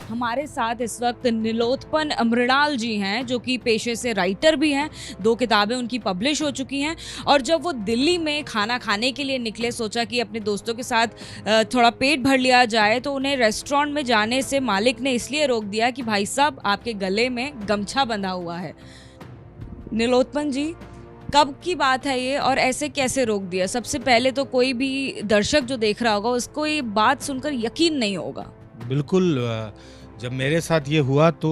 हमारे साथ इस वक्त नीलोत्पल मृणाल जी हैं, जो कि पेशे से राइटर भी हैं। 2 किताबें उनकी पब्लिश हो चुकी हैं और जब वो दिल्ली में खाना खाने के लिए निकले, सोचा कि अपने दोस्तों के साथ थोड़ा पेट भर लिया जाए, तो उन्हें रेस्टोरेंट में जाने से मालिक ने इसलिए रोक दिया कि भाई साहब, आपके गले में गमछा बंधा हुआ है। नीलोत्पल जी, कब की बात है ये और ऐसे कैसे रोक दिया? सबसे पहले तो कोई भी दर्शक जो देख रहा होगा, उसको ये बात सुनकर यकीन नहीं होगा। बिल्कुल जब मेरे साथ ये हुआ तो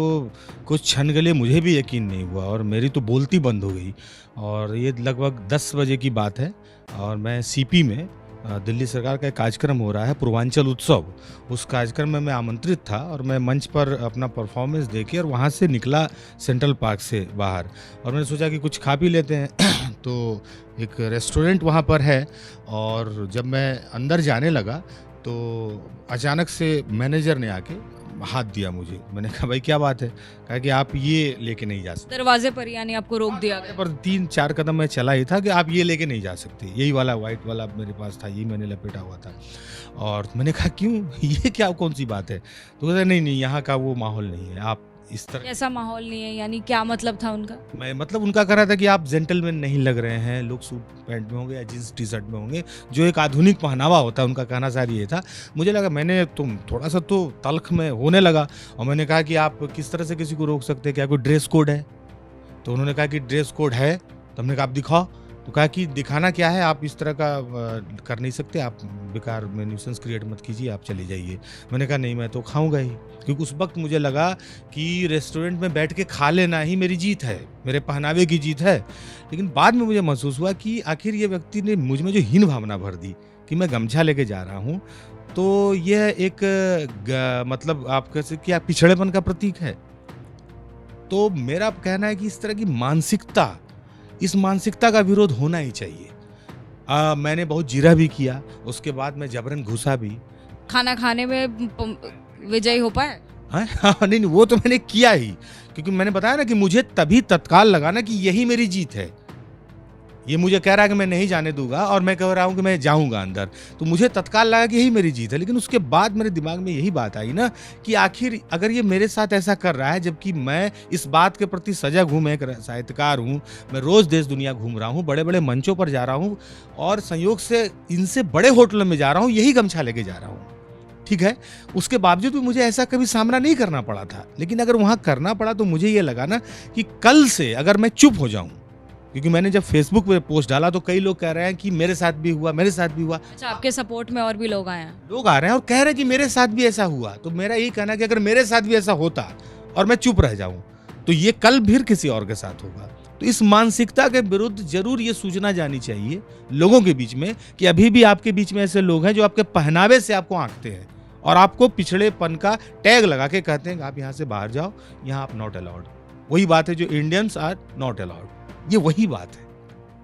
कुछ क्षण के लिए मुझे भी यकीन नहीं हुआ और मेरी तो बोलती बंद हो गई। और ये लगभग 10 बजे की बात है और मैं सीपी में दिल्ली सरकार का एक कार्यक्रम हो रहा है, पूर्वांचल उत्सव। उस कार्यक्रम में मैं आमंत्रित था और मैं मंच पर अपना परफॉर्मेंस देके और वहाँ से निकला सेंट्रल पार्क से बाहर, और मैंने सोचा कि कुछ खा पी लेते हैं तो एक रेस्टोरेंट वहाँ पर है। और जब मैं अंदर जाने लगा तो अचानक से मैनेजर ने आके हाथ दिया मुझे। मैंने कहा भाई क्या बात है? कहा कि आप ये लेके नहीं जा सकते। दरवाजे पर यानी आपको रोक दिया गया। पर 3-4 कदम मैं चला ही था कि आप ये लेके नहीं जा सकते। यही वाला वाइट वाला मेरे पास था, यही मैंने लपेटा हुआ था। और मैंने कहा क्यों, ये क्या कौन सी बात है? तो कहते नहीं नहीं, यहाँ का वो माहौल नहीं है, आप इस तरह। ऐसा माहौल नहीं है यानी क्या मतलब था उनका? मैं मतलब उनका कहना था कि आप जेंटलमैन नहीं लग रहे हैं, लोग सूट पैंट में होंगे या जींस टी शर्ट में होंगे, जो एक आधुनिक पहनावा होता है, उनका कहना सारी ये था। मुझे लगा, मैंने तुम थोड़ा सा तो तल्ख में होने लगा और मैंने कहा कि आप किस तरह से किसी को रोक सकते हैं, क्या कोई ड्रेस कोड है? तो उन्होंने कहा कि ड्रेस कोड है। तो हमने कहा आप दिखाओ। तो कहा कि दिखाना क्या है, आप इस तरह का कर नहीं सकते, आप बेकार में न्यूसेंस क्रिएट मत कीजिए, आप चले जाइए। मैंने कहा नहीं, मैं तो खाऊंगा ही, क्योंकि उस वक्त मुझे लगा कि रेस्टोरेंट में बैठ के खा लेना ही मेरी जीत है, मेरे पहनावे की जीत है। लेकिन बाद में मुझे महसूस हुआ कि आखिर ये व्यक्ति ने मुझ में जो हीन भावना भर दी कि मैं गमछा लेके जा रहा हूँ, तो यह एक मतलब आप कह सकते कि आप पिछड़ेपन का प्रतीक है। तो मेरा कहना है कि इस तरह की मानसिकता, इस मानसिकता का विरोध होना ही चाहिए। मैंने बहुत जीरा भी किया, उसके बाद मैं जबरन घुसा भी। खाना खाने में विजयी हो पाए? हाँ, नहीं नहीं, वो तो मैंने किया ही, क्योंकि मैंने बताया ना कि मुझे तभी तत्काल लगा ना कि यही मेरी जीत है। ये मुझे कह रहा है कि मैं नहीं जाने दूंगा और मैं कह रहा हूं कि मैं जाऊंगा अंदर, तो मुझे तत्काल लगा कि यही मेरी जीत है। लेकिन उसके बाद मेरे दिमाग में यही बात आई ना कि आखिर अगर ये मेरे साथ ऐसा कर रहा है, जबकि मैं इस बात के प्रति सजग हूं, मैं एक साहित्यकार हूं, मैं रोज देश दुनिया घूम रहा हूं, बड़े बड़े मंचों पर जा रहा हूं और संयोग से इनसे बड़े होटलों में जा रहा हूं, यही गमछा लेके जा रहा हूं, ठीक है। उसके बावजूद भी मुझे ऐसा कभी सामना नहीं करना पड़ा था। लेकिन अगर वहां करना पड़ा तो मुझे ये लगा ना कि कल से अगर मैं चुप हो जाऊं, क्योंकि मैंने जब फेसबुक पे पोस्ट डाला तो कई लोग कह रहे हैं कि मेरे साथ भी हुआ, मेरे साथ भी हुआ। अच्छा, आपके सपोर्ट में और भी लोग आए हैं? लोग आ रहे हैं और कह रहे हैं कि मेरे साथ भी ऐसा हुआ। तो मेरा यही कहना है कि अगर मेरे साथ भी ऐसा होता और मैं चुप रह जाऊं, तो ये कल फिर किसी और के साथ होगा। तो इस मानसिकता के विरुद्ध जरूर ये सूचना जानी चाहिए लोगों के बीच में कि अभी भी आपके बीच में ऐसे लोग हैं जो आपके पहनावे से आपको आंकते हैं और आपको पिछड़ेपन का टैग लगा के कहते हैं कि आप यहाँ से बाहर जाओ, यहाँ आप नॉट अलाउड। वही बात है जो इंडियंस आर नॉट अलाउड, ये वही बात है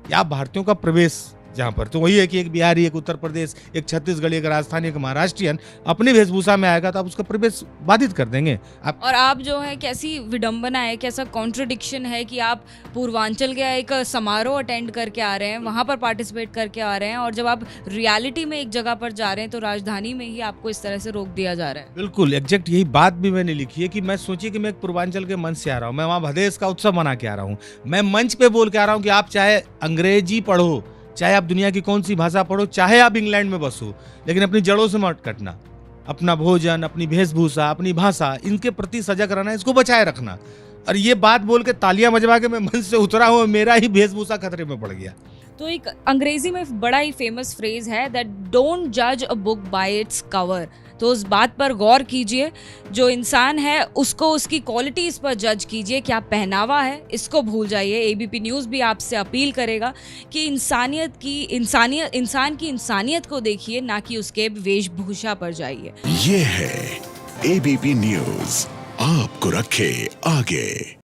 कि आप भारतीयों का प्रवेश जहाँ पर, तो वही है कि एक बिहारी, एक उत्तर प्रदेश, एक छत्तीसगढ़ी, एक राजस्थानी, एक महाराष्ट्रियन अपनी वेशभूषा में आएगा तो आप उसका प्रवेश बाधित कर देंगे। और आप जो है, कैसी विडंबना है, कैसा कॉन्ट्रडिक्शन है कि आप पूर्वांचल के एक समारोह अटेंड करके आ रहे हैं, वहां पर पार्टिसिपेट करके आ रहे हैं, और जब आप रियलिटी में एक जगह पर जा रहे हैं तो राजधानी में ही आपको इस तरह से रोक दिया जा रहा है। बिल्कुल एग्जैक्ट यही बात भी मैंने लिखी है कि मैं सोचिए कि मैं एक पूर्वांचल के मंच से आ रहा हूँ, मैं वहाँ भदेश का उत्सव मना के आ रहा हूँ, मैं मंच पे बोल के आ रहा हूँ कि आप चाहे अंग्रेजी पढ़ो, चाहे आप दुनिया की कौन सी भाषा पढ़ो, चाहे आप इंग्लैंड में बसो, लेकिन अपनी जड़ों से मत कटना। अपना भोजन, अपनी वेशभूषा, अपनी भाषा, इनके प्रति सजग रहना, इसको बचाए रखना। और ये बात बोल के तालियां बजवा के मैं मंच से उतरा हूँ, मेरा ही वेशभूषा खतरे में पड़ गया। तो एक अंग्रेजी में बड़ा ही फेमस फ्रेज है दैट डोंट जज a book by its cover. तो उस बात पर गौर कीजिए, जो इंसान है उसको उसकी क्वालिटीज पर जज कीजिए, क्या पहनावा है इसको भूल जाइए। एबीपी न्यूज़ भी आपसे अपील करेगा कि इंसान की इंसानियत को देखिए, ना कि उसके वेशभूषा पर जाइए। ये है एबीपी न्यूज़, आपको रखे आगे।